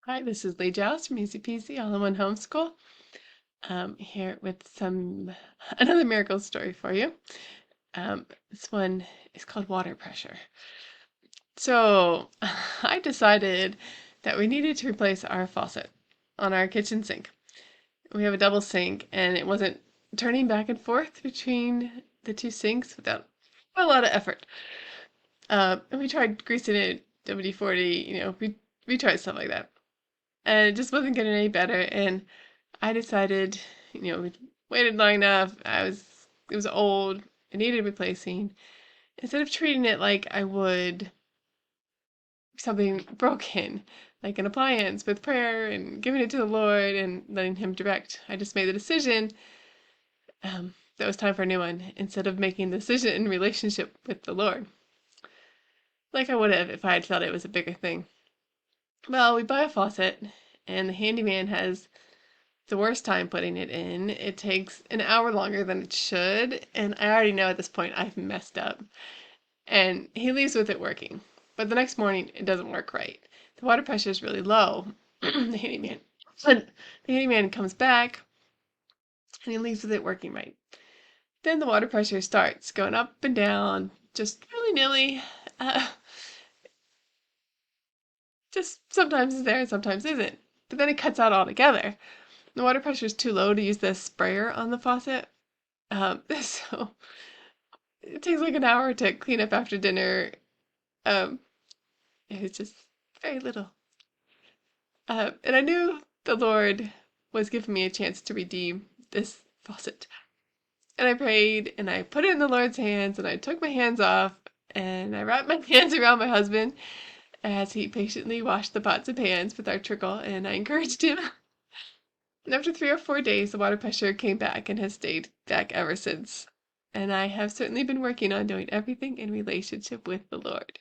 Hi, this is Lee Joust from Easy Peasy All-in-One Homeschool. Here with another miracle story for you. This one is called water pressure. So I decided that we needed to replace our faucet on our kitchen sink. We have a double sink, and it wasn't turning back and forth between the two sinks without a lot of effort. And we tried greasing it, WD-40, we tried stuff like that, and it just wasn't getting any better. And I decided, we waited long enough. It was old. It needed replacing. Instead of treating it like I would something broken, like an appliance, with prayer and giving it to the Lord and letting Him direct, I just made the decision that it was time for a new one instead of making the decision in relationship with the Lord, like I would have if I had thought it was a bigger thing. Well, we buy a faucet, and the handyman has the worst time putting it in. It takes an hour longer than it should, and I already know at this point I've messed up. And he leaves with it working. But the next morning it doesn't work right. The water pressure is really low. the handyman but the handyman comes back and he leaves with it working right. Then the water pressure starts going up and down, just willy-nilly. Uh, just sometimes it's there and sometimes isn't. But then it cuts out altogether. The water pressure is too low to use the sprayer on the faucet. So it takes like an hour to clean up after dinner. Um, it was just very little. And I knew the Lord was giving me a chance to redeem this faucet. And I prayed and I put it in the Lord's hands and I took my hands off and I wrapped my hands around my husband as he patiently washed the pots and pans with our trickle, and I encouraged him. And after 3 or 4 days, the water pressure came back and has stayed back ever since. And I have certainly been working on doing everything in relationship with the Lord.